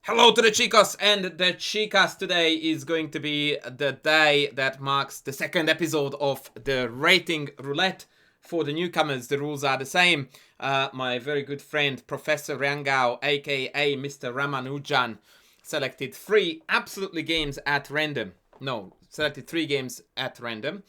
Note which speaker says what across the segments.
Speaker 1: Hello to the chicos and the chicas. Today is going to be the day that marks the second episode of the Rating Roulette. For the newcomers, the rules are the same. My very good friend Professor Rangao, aka Mr. Ramanujan, selected three games at random. No, selected 3 games at random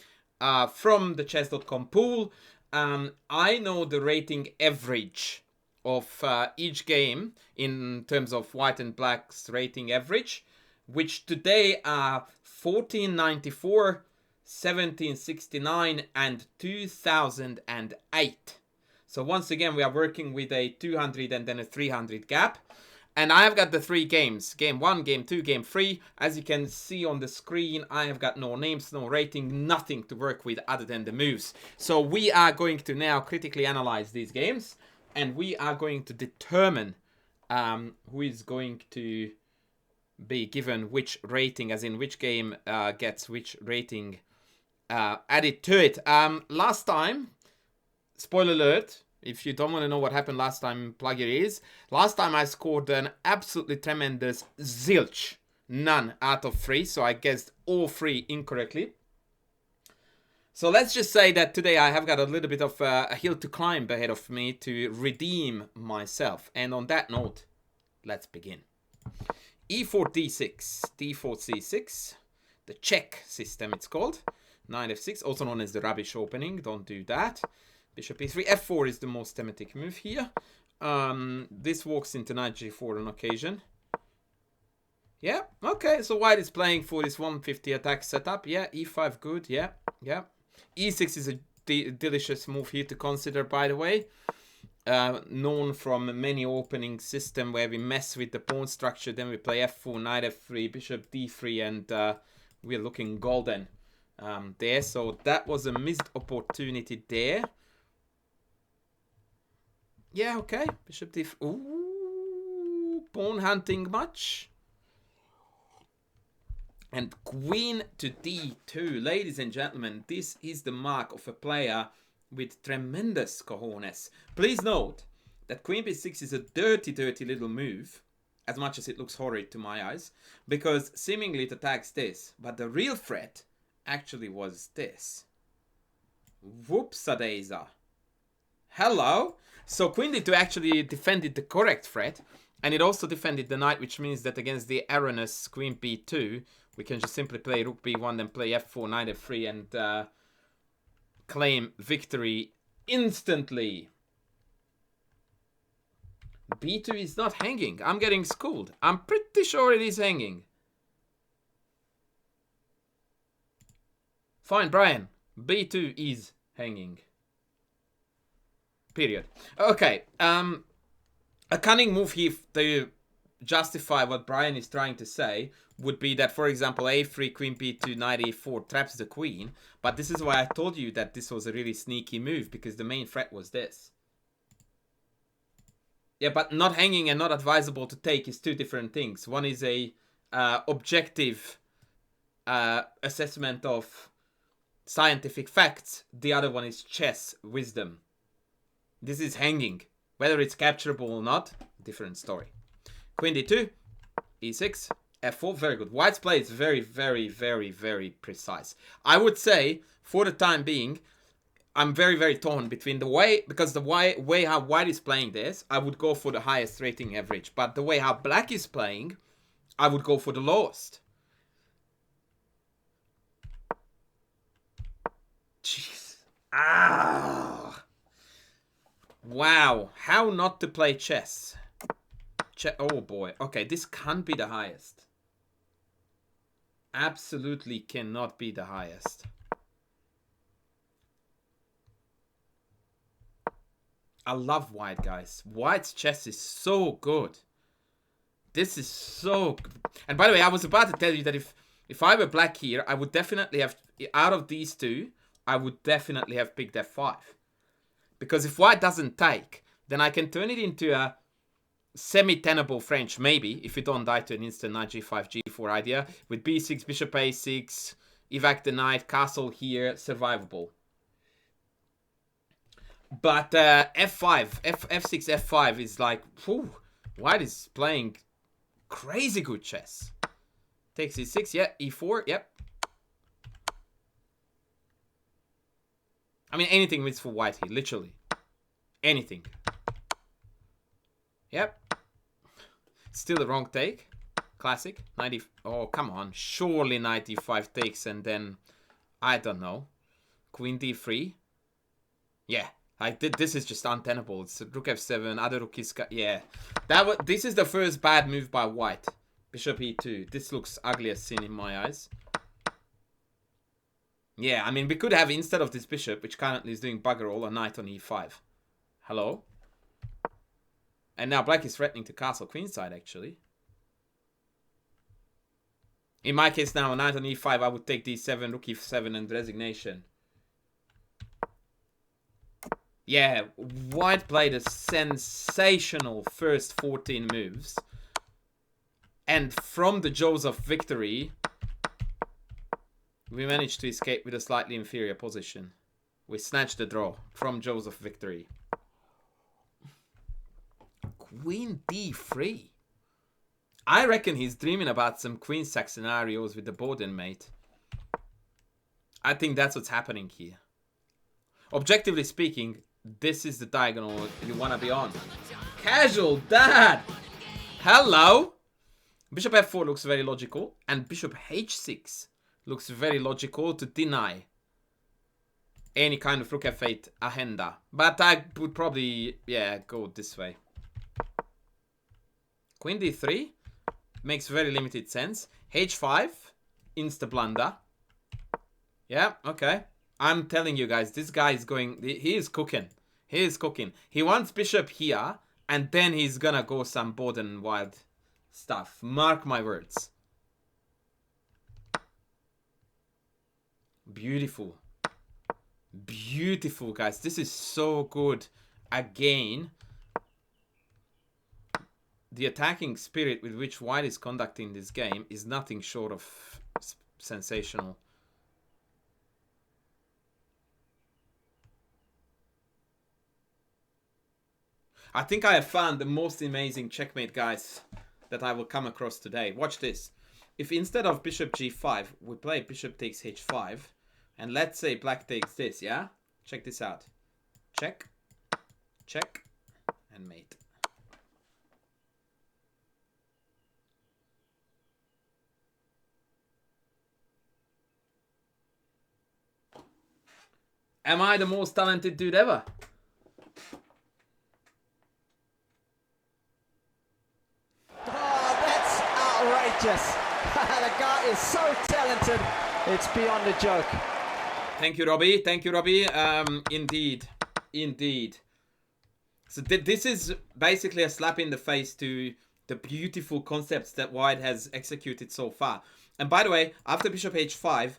Speaker 1: from the chess.com pool. I know the rating average of each game in terms of white and black's rating average, which today are 1494, 1769 and 2008. So once again we are working with a 200 and then a 300 gap. And I have got the 3 games. Game 1, Game 2, Game 3. As you can see on the screen, I have got no names, no rating, nothing to work with other than the moves. So we are going to now critically analyze these games. And we are going to determine who is going to be given which rating, as in which game gets which rating added to it. Last time, spoiler alert, if you don't want to know what happened last time, plug your ears. Last time I scored an absolutely tremendous zilch. None out of 3, so I guessed all 3 incorrectly. So let's just say that today I have got a little bit of a hill to climb ahead of me to redeem myself. And on that note, let's begin. E4, D6, D4, C6. The check system it's called. Knight F6, also known as the rubbish opening. Don't do that. Bishop E3. F4 is the most thematic move here. This walks into Knight G4 on occasion. Yeah, okay. So white is playing for this 150 attack setup. Yeah, E5 good. Yeah, yeah. E6 is a delicious move here to consider, by the way. Known from many opening system where we mess with the pawn structure, then we play F4, Knight F3, Bishop D3, and we're looking golden there. So that was a missed opportunity there. Yeah, okay. Bishop D3. Ooh, pawn hunting much. And queen to d2. Ladies and gentlemen, this is the mark of a player with tremendous cojones. Please note that queen b6 is a dirty, dirty little move, as much as it looks horrid to my eyes, because seemingly it attacks this. But the real threat actually was this. Whoopsadeza. Hello. So queen d2 actually defended the correct threat, and it also defended the knight, which means that against the erroneous queen b2, we can just simply play rook b1, then play f4, knight f3, and claim victory instantly. b2 is not hanging. I'm getting schooled. I'm pretty sure it is hanging. Fine, Brian. b2 is hanging. Period. Okay. A cunning move here to justify what Brian is trying to say would be that, for example, a3, queen b2, knight a4 traps the queen. But this is why I told you that this was a really sneaky move, because the main threat was this. Yeah, but not hanging and not advisable to take is 2 different things. One is a objective assessment of scientific facts. The other one is chess wisdom. This is hanging. Whether it's capturable or not, different story. Queen d2, e6, f4, very good. White's play is very, very, very, very precise. I would say, for the time being, I'm very, very torn between the way, because the way how white is playing this, I would go for the highest rating average. But the way how black is playing, I would go for the lowest. Jeez. Ah. Wow. How not to play chess. Oh boy. Okay, this can't be the highest. Absolutely cannot be the highest. I love white, guys. White's chess is so good. This is so good. And by the way, I was about to tell you that if I were black here, I would definitely have, out of these 2, I would definitely have picked f5. Because if white doesn't take, then I can turn it into a semi-tenable French, maybe, if you don't die to an instant knight g5, g4 idea. With b6, bishop a6, evac the knight, castle here, survivable. But f5, f6, f5 is like, whew, white is playing Crazy good chess. Takes e6, yeah, e4, yep. I mean, anything wins for white here, literally. Anything. Yep. Still the wrong take. Classic. 90. Oh, come on. Surely 95 takes and then, I don't know. Queen d3. Yeah. Like, this is just untenable. It's rook f7, other rook is... Yeah. This is the first bad move by white. Bishop e2. This looks ugly as sin in my eyes. Yeah, I mean, we could have, instead of this bishop, which currently is doing bugger all, a knight on e5. Hello? And now black is threatening to castle queenside, actually. In my case now, a knight on e5, I would take d7, rook e7, and resignation. Yeah, white played a sensational first 14 moves. And from the jaws of victory, we managed to escape with a slightly inferior position. We snatched the draw from jaws of victory. Queen d3. I reckon he's dreaming about some queen sack scenarios with the Boden mate. I think that's what's happening here. Objectively speaking, this is the diagonal you want to be on. Casual dad! Hello! Bishop f4 looks very logical. And bishop h6 looks very logical to deny any kind of rook f8 agenda. But I would probably, yeah, go this way. Queen d3 makes very limited sense. h5, insta blunder. Yeah, okay. I'm telling you guys, this guy is going, he is cooking. He is cooking. He wants bishop here, and then he's gonna go some Boden wild stuff. Mark my words. Beautiful. Beautiful, guys. This is so good. Again, the attacking spirit with which white is conducting this game is nothing short of sensational. I think I have found the most amazing checkmate, guys, that I will come across today. Watch this. If instead of bishop g5, we play bishop takes h5, and let's say black takes this, yeah? Check this out. Check, check, and mate. Am I the most talented dude ever?
Speaker 2: Outrageous. The guy is so talented, it's beyond a joke.
Speaker 1: Thank you, Robbie. Thank you, Robbie. Indeed. Indeed. So this is basically a slap in the face to the beautiful concepts that white has executed so far. And by the way, after bishop h5,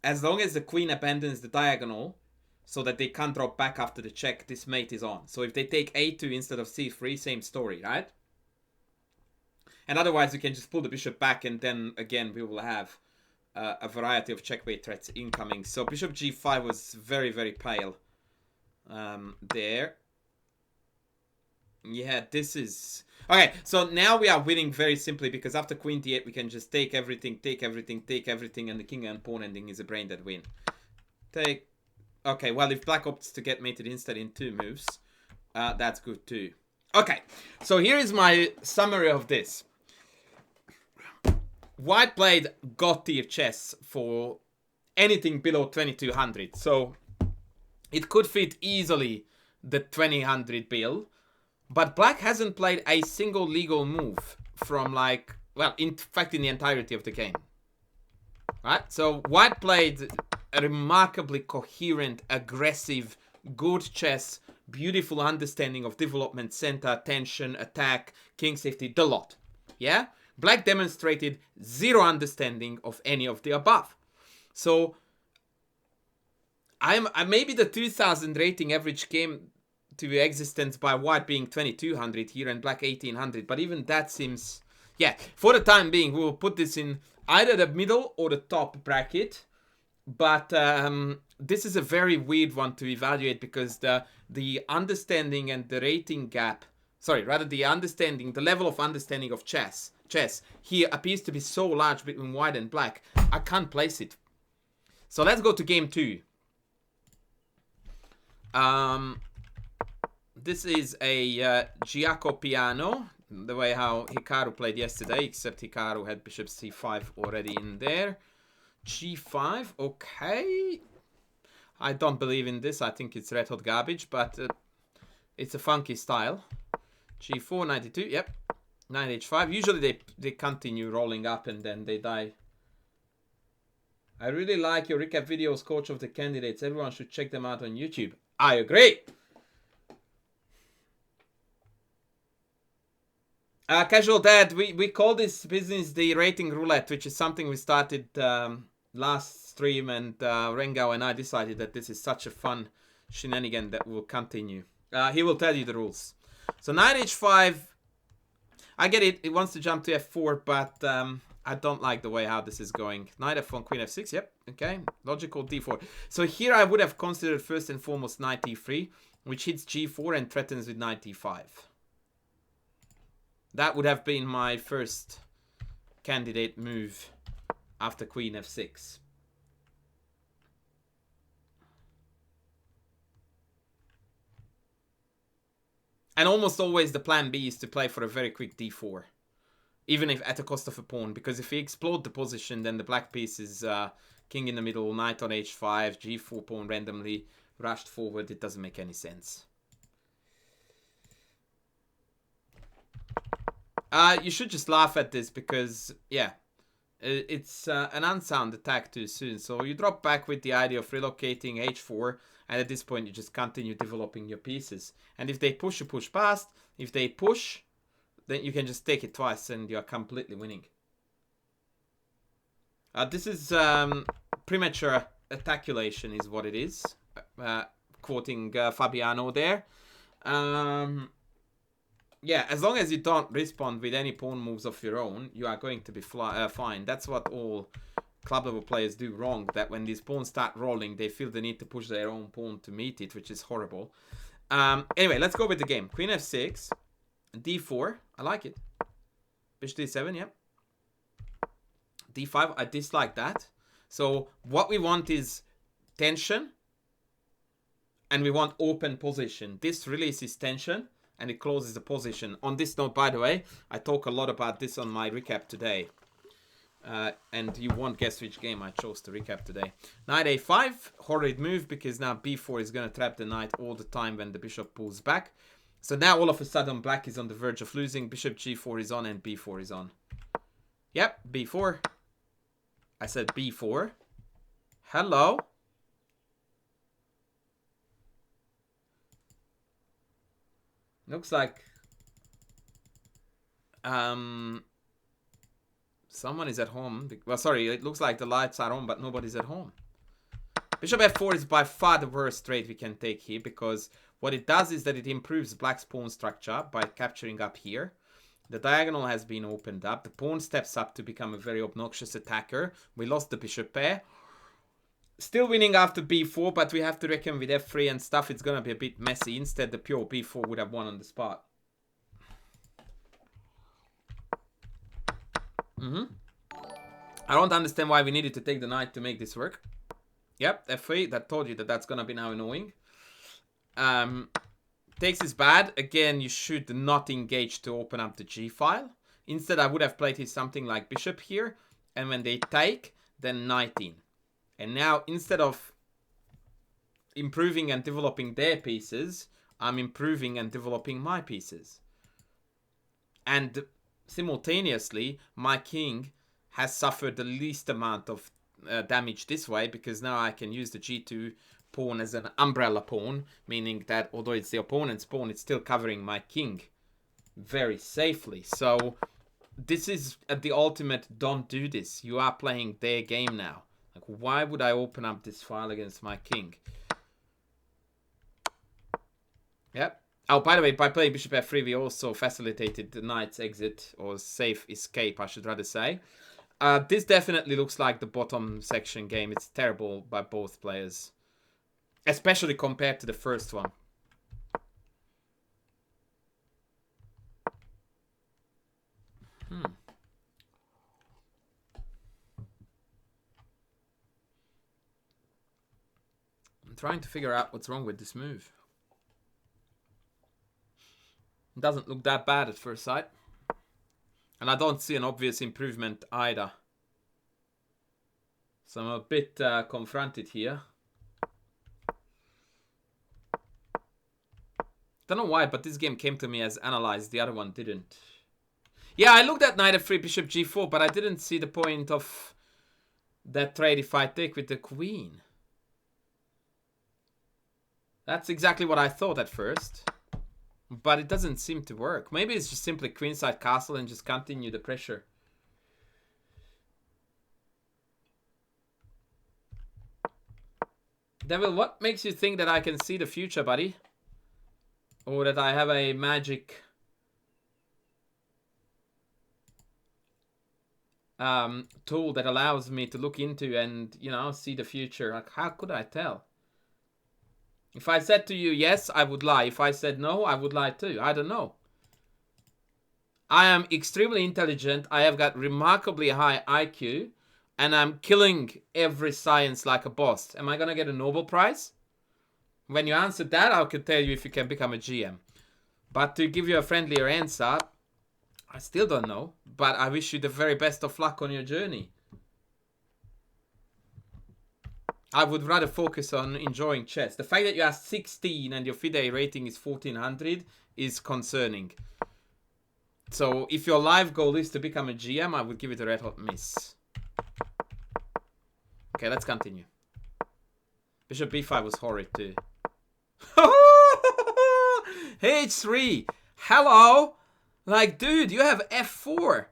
Speaker 1: as long as the queen abandons the diagonal, so that they can't drop back after the check, this mate is on. So if they take a2 instead of c3, same story, right? And otherwise, you can just pull the bishop back, and then, again, we will have a variety of checkmate threats incoming. So bishop g5 was very, very pale there. Yeah, this is... Okay, so now we are winning very simply, because after queen d8, we can just take everything, take everything, take everything, and the king and pawn ending is a brain dead win. Take... Okay, well, if black opts to get mated instead in 2 moves, that's good too. Okay, so here is my summary of this. White played god tier chess for anything below 2200, so it could fit easily the 2000 bill, but black hasn't played a single legal move from, like, well, in fact, in the entirety of the game. Right? So white played a remarkably coherent, aggressive, good chess, beautiful understanding of development, center, tension, attack, king safety, the lot. Yeah? Black demonstrated zero understanding of any of the above. So I maybe the 2000 rating average came to existence by white being 2200 here and black 1800, but even that seems, yeah, for the time being, we will put this in either the middle or the top bracket. But this is a very weird one to evaluate, because the understanding and the rating gap Sorry, rather the understanding, the level of understanding of chess here appears to be so large between white and black, I can't place it. So let's go to game 2. This is a Giaco piano, the way how Hikaru played yesterday, except Hikaru had bishop c5 already in there. g5, okay. I don't believe in this, I think it's red hot garbage, but it's a funky style. g4, 92, yep. Knight h5. Usually they continue rolling up and then they die. I really like your recap videos, coach of the candidates. Everyone should check them out on YouTube. I agree. Casual Dad, we call this business the Rating Roulette, which is something we started last stream, and Rengao and I decided that this is such a fun shenanigan that will continue. He will tell you the rules. So knight h5, I get it. It wants to jump to f4, but I don't like the way how this is going. Knight f1, queen f6, yep, okay. Logical d4. So here I would have considered first and foremost knight e3, which hits g4 and threatens with knight e5. That would have been my first candidate move after queen f6. And almost always the plan B is to play for a very quick d4. Even if at the cost of a pawn. Because if we explode the position, then the black piece is king in the middle, knight on h5, g4 pawn randomly rushed forward. It doesn't make any sense. You should just laugh at this because, yeah, it's an unsound attack too soon. So you drop back with the idea of relocating h4, and at this point you just continue developing your pieces. And if they push, you push past. If they push, then you can just take it twice and you are completely winning. This is premature attaculation is what it is. Quoting Fabiano there. Yeah, as long as you don't respond with any pawn moves of your own, you are going to be fine. That's what all club level players do wrong, that when these pawns start rolling, they feel the need to push their own pawn to meet it, which is horrible. Anyway, let's go with the game. Queen f6, d4, I like it. Bishop d7, yeah. d5, I dislike that. So what we want is tension, and we want open position. This releases tension, and it closes the position. On this note, by the way, I talk a lot about this on my recap today. And you won't guess which game I chose to recap today. Knight a5, horrid move, because now b4 is going to trap the knight all the time when the bishop pulls back. So now all of a sudden black is on the verge of losing. Bishop g4 is on and b4 is on. Yep, b4. I said b4. Hello. Looks like someone is at home. Well, sorry, it looks like the lights are on, but nobody's at home. Bishop f4 is by far the worst trade we can take here, because what it does is that it improves black's pawn structure by capturing up here. The diagonal has been opened up. The pawn steps up to become a very obnoxious attacker. We lost the bishop pair. Still winning after b4, but we have to reckon with f3 and stuff. It's going to be a bit messy. Instead, the pure b4 would have won on the spot. I don't understand why we needed to take the knight to make this work. Yep, f3. That told you that that's going to be now annoying. Takes is bad. Again, you should not engage to open up the g file. Instead, I would have played here something like bishop here. And when they take, then knight in. And now, instead of improving and developing their pieces, I'm improving and developing my pieces. And simultaneously, my king has suffered the least amount of damage this way, because now I can use the g2 pawn as an umbrella pawn, meaning that although it's the opponent's pawn, it's still covering my king very safely. So this is the ultimate don't do this. You are playing their game now. Like, why would I open up this file against my king? Yep. Oh, by the way, by playing bishop f3, we also facilitated the knight's exit, or safe escape, I should rather say. This definitely looks like the bottom section game. It's terrible by both players, especially compared to the first one. I'm trying to figure out what's wrong with this move. It doesn't look that bad at first sight. And I don't see an obvious improvement either. So I'm a bit confronted here. Don't know why, but this game came to me as analyzed. The other one didn't. Yeah, I looked at knight f3, bishop g4, but I didn't see the point of that trade if I take with the queen. That's exactly what I thought at first. But it doesn't seem to work. Maybe it's just simply queenside castle and just continue the pressure. Devil, what makes you think that I can see the future, buddy? Or that I have a magic tool that allows me to look into and, you know, see the future? Like, how could I tell? If I said to you, yes, I would lie. If I said no, I would lie too. I don't know. I am extremely intelligent. I have got remarkably high IQ. And I'm killing every science like a boss. Am I going to get a Nobel Prize? When you answer that, I could tell you if you can become a GM. But to give you a friendlier answer, I still don't know. But I wish you the very best of luck on your journey. I would rather focus on enjoying chess. The fact that you are 16 and your FIDE rating is 1400 is concerning. So if your life goal is to become a GM, I would give it a red hot miss. Okay, let's continue. Bishop b5 was horrid too. h3. Hello? Like, dude, you have f4.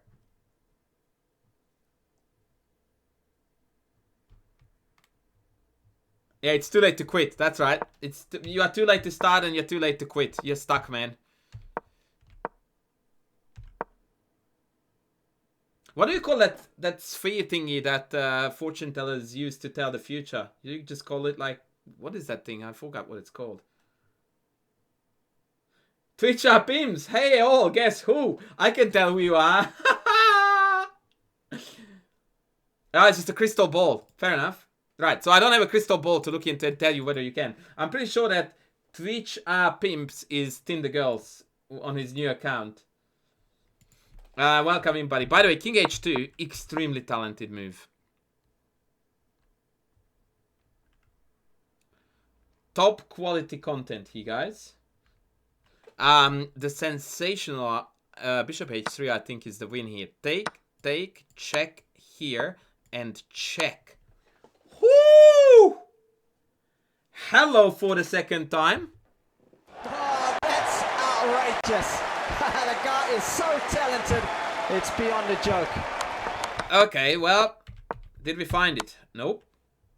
Speaker 1: Yeah, it's too late to quit. That's right. You are too late to start and you're too late to quit. You're stuck, man. What do you call that sphere thingy that fortune tellers use to tell the future? You just call it like... What is that thing? I forgot what it's called. Twitch up imps. Hey all, guess who? I can tell who you are. Oh, it's just a crystal ball. Fair enough. Right, so I don't have a crystal ball to look into and tell you whether you can. I'm pretty sure that Twitch Pimps is Tinder Girls on his new account. Welcome in, buddy. By the way, King H2, extremely talented move. Top quality content here, guys. The sensational Bishop H3, I think, is the win here. Take, check here, and check. Woo! Hello for the second time.
Speaker 2: Oh, that's outrageous. The guy is so talented, it's beyond a joke.
Speaker 1: Okay, well, did we find it? Nope,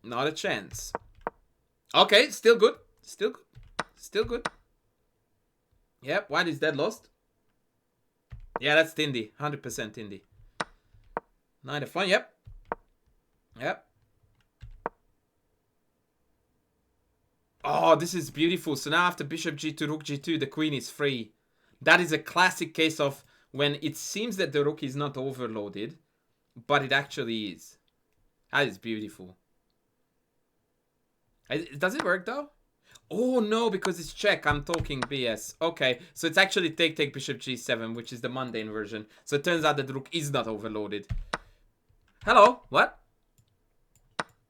Speaker 1: not a chance. Okay, still good. Still good. Still good. Yep, white is dead lost. Yeah, that's Tindy. 100% Tindy. Knight of fun, yep. Yep. Oh, this is beautiful. So now after bishop g2, rook g2, the queen is free. That is a classic case of when it seems that the rook is not overloaded, but it actually is. That is beautiful. Does it work though? Oh no, because it's check. I'm talking BS. Okay, so it's actually take bishop g7, which is the mundane version. So it turns out that the rook is not overloaded. Hello, what?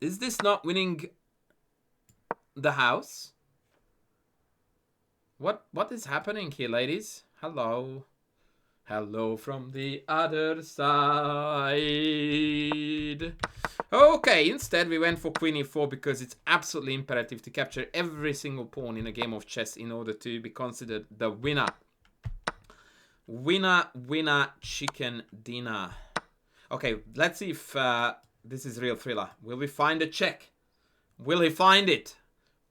Speaker 1: Is this not winning the house? What is happening here, ladies? Hello. Hello from the other side. Okay, instead we went for queen e4 because it's absolutely imperative to capture every single pawn in a game of chess in order to be considered the winner. Winner, winner, chicken dinner. Okay, let's see if this is real thriller. Will we find a check? Will he find it?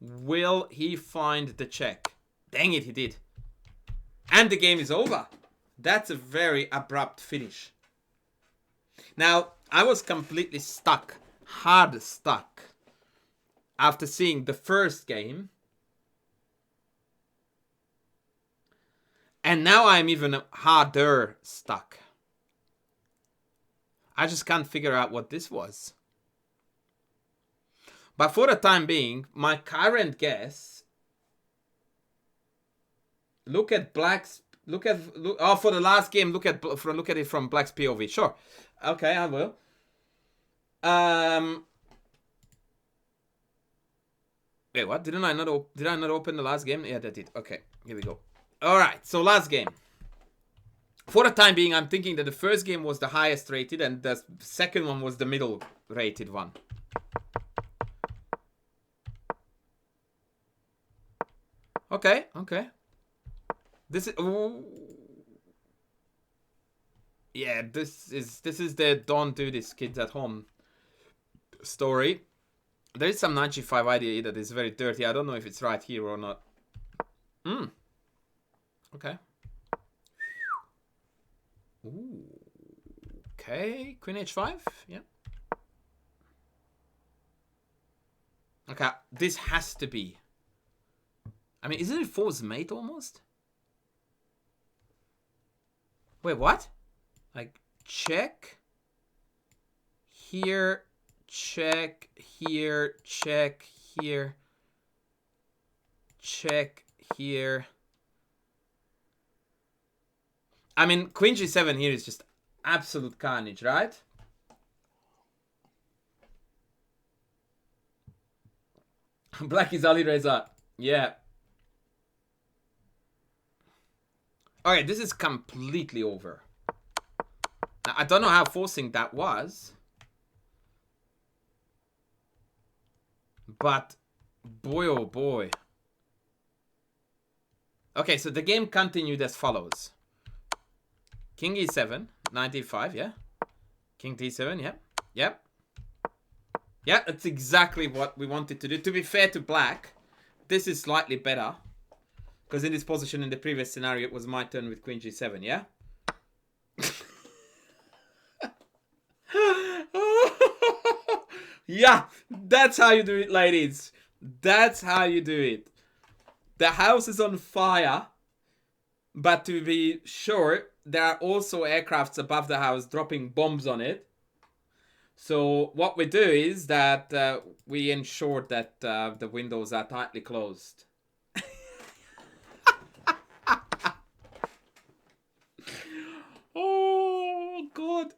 Speaker 1: Will he find the check? Dang it, he did. And the game is over. That's a very abrupt finish. Now, I was completely stuck, hard stuck, after seeing the first game. And now I'm even harder stuck. I just can't figure out what this was. But for the time being, my current guess. Look at Black's. Oh, for the last game, look at it from Black's POV. Sure. Okay, I will. Wait, what? Did I not open the last game? Yeah, that did. Okay, here we go. All right, so last game. For the time being, I'm thinking that the first game was the highest rated and the second one was the middle rated one. Okay. This is... Ooh. Yeah, this is the don't do this kids at home story. There is some 95 idea that is very dirty. I don't know if it's right here or not. Okay. Ooh. Okay, Queen H5. Yeah. Okay, this has to be. I mean, isn't it four's mate almost? Wait, what? Like, check. Here, check. Here, check. Here. Check. Here. I mean, Queen G7 here is just absolute carnage, right? Black is Ali Reza. Yeah. Okay, this is completely over. Now, I don't know how forcing that was. But, boy oh boy. Okay, so the game continued as follows. King E7, 95, yeah. King D7, yeah. Yep. Yeah, that's exactly what we wanted to do. To be fair to Black, this is slightly better. Because in this position in the previous scenario, it was my turn with Queen G7, yeah? Yeah, that's how you do it, ladies. That's how you do it. The house is on fire. But to be sure, there are also aircrafts above the house dropping bombs on it. So what we do is that we ensure that the windows are tightly closed. Oh, God.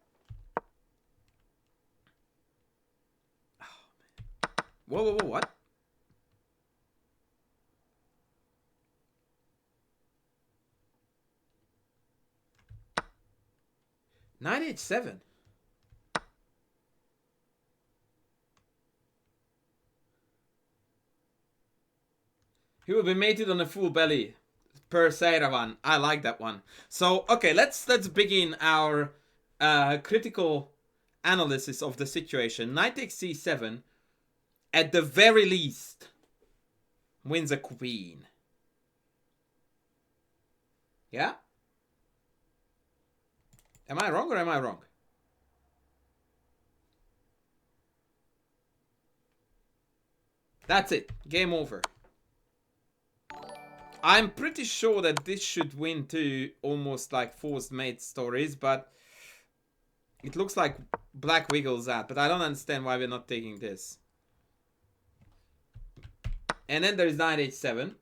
Speaker 1: Whoa, what? Knight H7. He will be mated on a full belly. Per Seiravan. I like that one. So, okay, let's begin our critical analysis of the situation. Knight takes C7, at the very least, wins a queen. Yeah? Am I wrong or am I wrong? That's it. Game over. I'm pretty sure that this should win too, almost like forced mate stories, but it looks like Black wiggles out, but I don't understand why we're not taking this. And then there's Knight H7.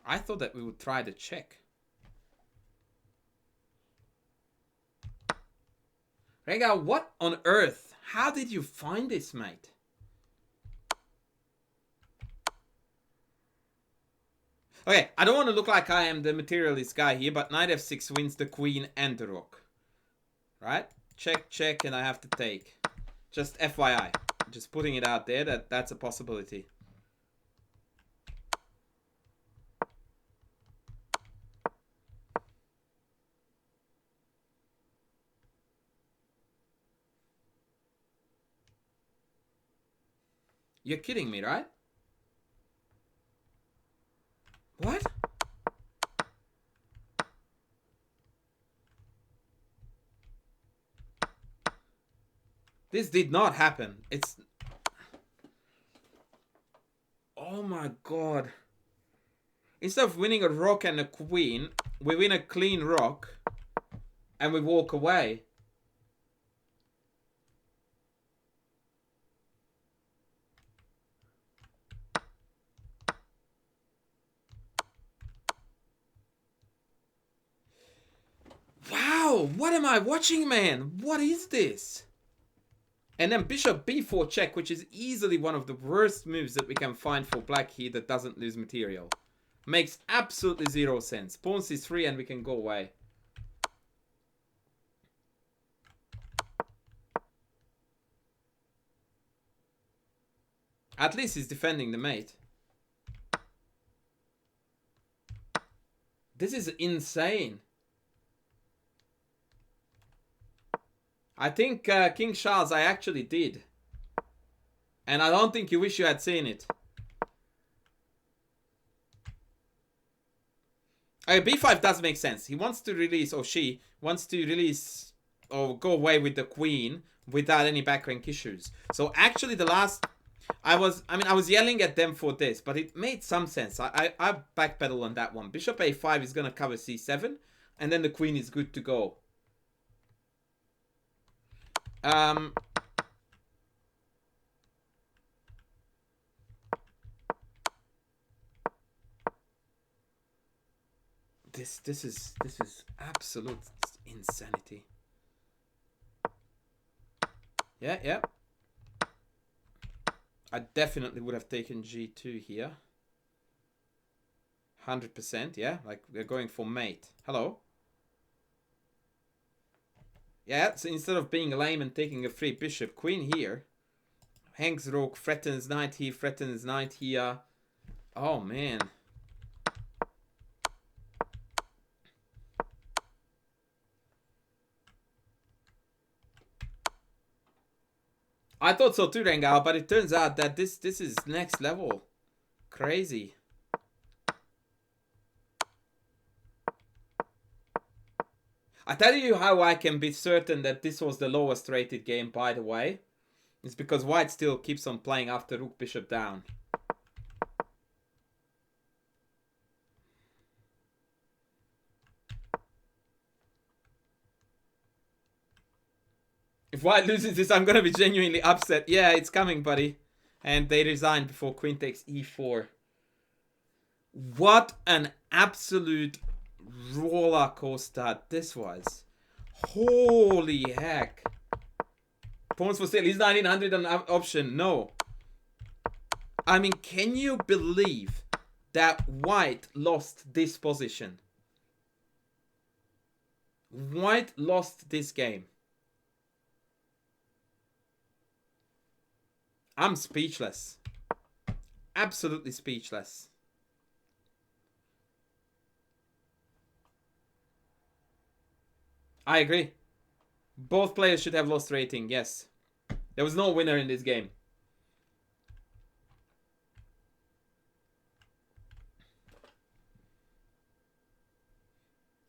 Speaker 1: I thought that we would try the check. Rega, what on earth? How did you find this, mate? Okay, I don't want to look like I am the materialist guy here, but Knight F6 wins the queen and the rook. Right? Check, check, and I have to take. Just FYI. Just putting it out there that that's a possibility. You're kidding me, right? What? This did not happen. It's... Oh my god. Instead of winning a rook and a queen, we win a clean rook and we walk away. what am I watching, man? What is this? And then bishop b4 check, which is easily one of the worst moves that we can find for black here that doesn't lose material. Makes absolutely zero sense. Pawn c3 and we can go away. At least he's defending the mate. This is insane. I think King Charles, I actually did. And I don't think you wish you had seen it. b5 does make sense. He wants to release, or she wants to release or go away with the queen without any back rank issues. So actually the last... I was yelling at them for this, but it made some sense. I backpedal on that one. Bishop a5 is going to cover c7, and then the queen is good to go. This is absolute insanity. Yeah. I definitely would have taken g2 here. 100%, yeah? Like, we're going for mate. Hello? Yeah, so instead of being lame and taking a free bishop, queen here. Hangs rook, threatens knight here, threatens knight here. Oh, man. I thought so too, Rengal, but it turns out that this is next level. Crazy. I tell you how I can be certain that this was the lowest rated game, by the way. It's because white still keeps on playing after rook bishop down. If white loses this, I'm gonna be genuinely upset. Yeah, it's coming, buddy. And they resign before queen takes e4. What an absolute roller coaster this was. Holy heck. Pawns for sale. Is 1900 an option? No. I mean, can you believe that white lost this position? White lost this game. I'm speechless. Absolutely speechless. I agree. Both players should have lost rating, yes. There was no winner in this game.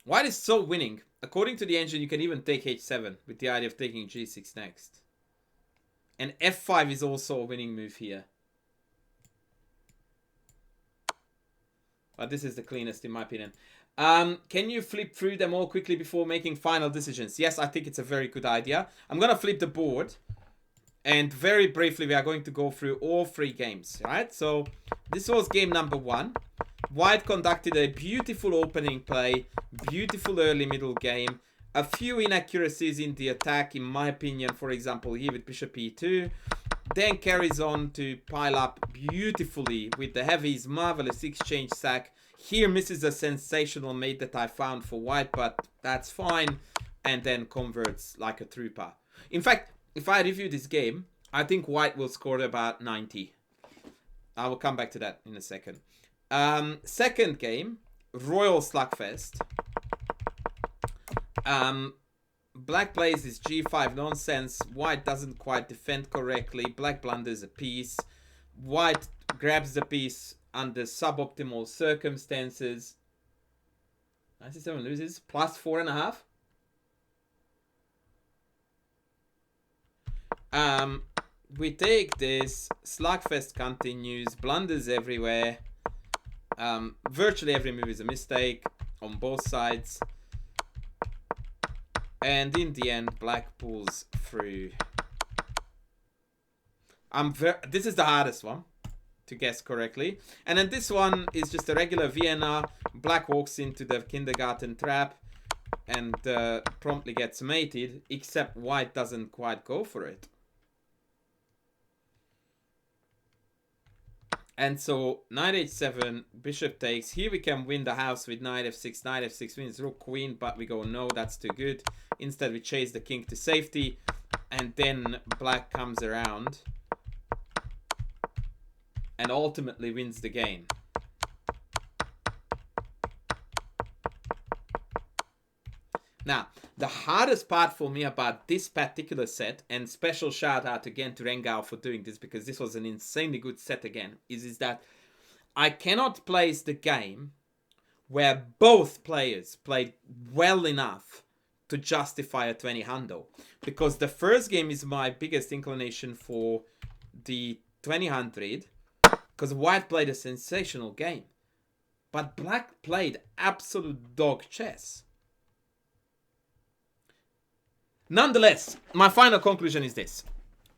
Speaker 1: White is so winning. According to the engine, you can even take h7 with the idea of taking g6 next. And f5 is also a winning move here. But this is the cleanest in my opinion. Can you flip through them all quickly before making final decisions? Yes, I think it's a very good idea. I'm going to flip the board. And very briefly, we are going to go through all three games. Right? So, this was game number 1. White conducted a beautiful opening play. Beautiful early middle game. A few inaccuracies in the attack, in my opinion, for example, here with bishop e2. Then carries on to pile up beautifully with the heavies, marvelous exchange sack. Here misses a sensational mate that I found for white, but that's fine. And then converts like a trooper. In fact, if I review this game, I think white will score about 90. I will come back to that in a second. Second game, Royal Slugfest. Black plays this g5 nonsense. White doesn't quite defend correctly. Black blunders a piece. White grabs the piece under suboptimal circumstances. 97 loses. Plus 4.5. We take this. Slugfest continues. Blunders everywhere. Virtually every move is a mistake on both sides. And in the end, black pulls through. This is the hardest one to guess correctly. And then this one is just a regular Vienna. Black walks into the kindergarten trap. and promptly gets mated, except white doesn't quite go for it. And so knight h7, bishop takes. Here we can win the house with knight f6. Knight f6 wins rook queen, but we go no, that's too good. Instead we chase the king to safety, and then black comes around and ultimately wins the game. Now, the hardest part for me about this particular set, and special shout out again to Rengao for doing this because this was an insanely good set again, is that I cannot place the game where both players played well enough to justify a 20 hundo. Because the first game is my biggest inclination for the 2000, because white played a sensational game. But black played absolute dog chess. Nonetheless, my final conclusion is this.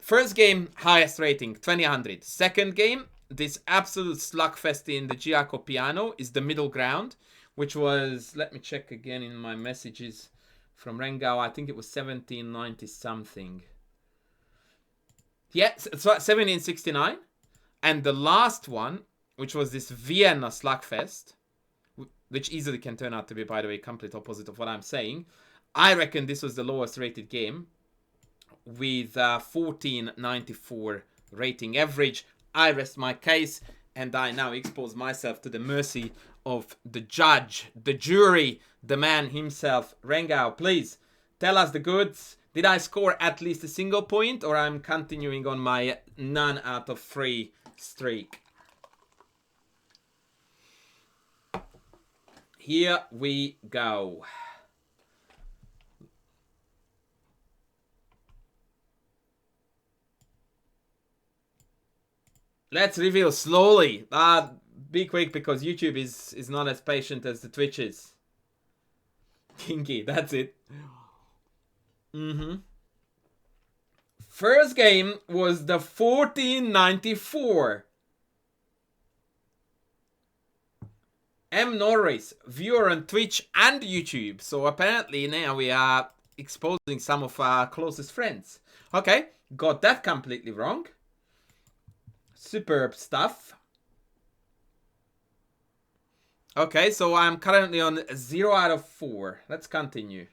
Speaker 1: First game, highest rating, 2000. Second game, this absolute slugfest in the Giaco piano is the middle ground, which was, let me check again in my messages from Rengao, I think it was 1790 something. Yeah, so 1769. And the last one, which was this Vienna slugfest, which easily can turn out to be, by the way, complete opposite of what I'm saying. I reckon this was the lowest rated game with 1494 rating average. I rest my case and I now expose myself to the mercy of the judge, the jury, the man himself. Rengao, please tell us the goods. Did I score at least a single point, or I'm continuing on my none out of 3 streak? Here we go. Let's reveal slowly. Be quick because YouTube is not as patient as the Twitch is. Kinky, that's it. First game was the 1494. M. Norris, viewer on Twitch and YouTube. So apparently now we are exposing some of our closest friends. Okay, got that completely wrong. Superb stuff. Okay, so I'm currently on 0 out of 4. Let's continue.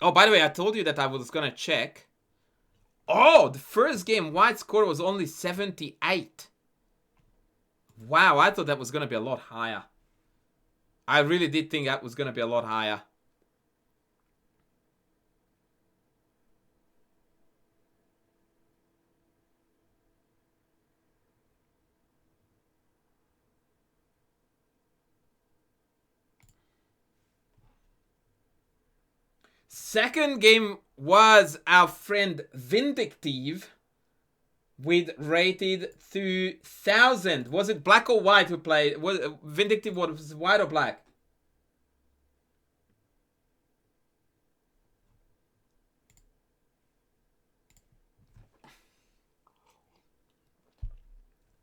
Speaker 1: Oh, by the way, I told you that I was gonna check. Oh, the first game white score was only 78. Wow, I thought that was gonna be a lot higher. I really did think that was gonna be a lot higher. Second game was our friend Vindictive with rated 2000. Was it black or white who played? Was Vindictive was white or black?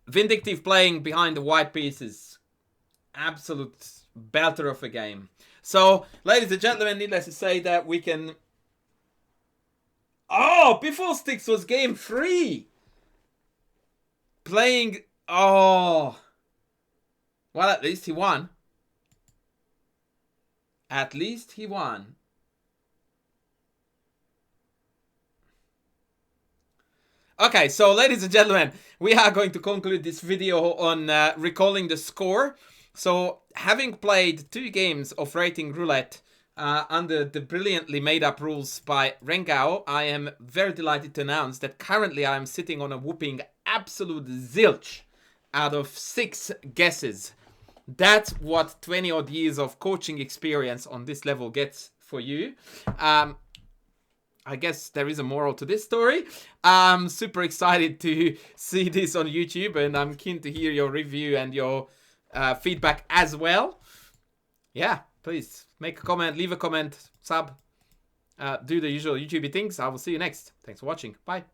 Speaker 1: Vindictive playing behind the white pieces. Absolute belter of a game. So, ladies and gentlemen, needless to say that we can... Oh, Before Sticks was game 3. Playing... Oh. Well, at least he won. At least he won. Okay, so ladies and gentlemen, we are going to conclude this video on recalling the score. So, having played 2 games of Rating Roulette under the brilliantly made up rules by Rengao, I am very delighted to announce that currently I am sitting on a whooping absolute zilch out of 6 guesses. That's what 20 odd years of coaching experience on this level gets for you. I guess there is a moral to this story. I'm super excited to see this on YouTube, and I'm keen to hear your review and your feedback as well. Yeah, please make a comment, leave a comment, sub, do the usual YouTube things. I will see you next. Thanks for watching. Bye.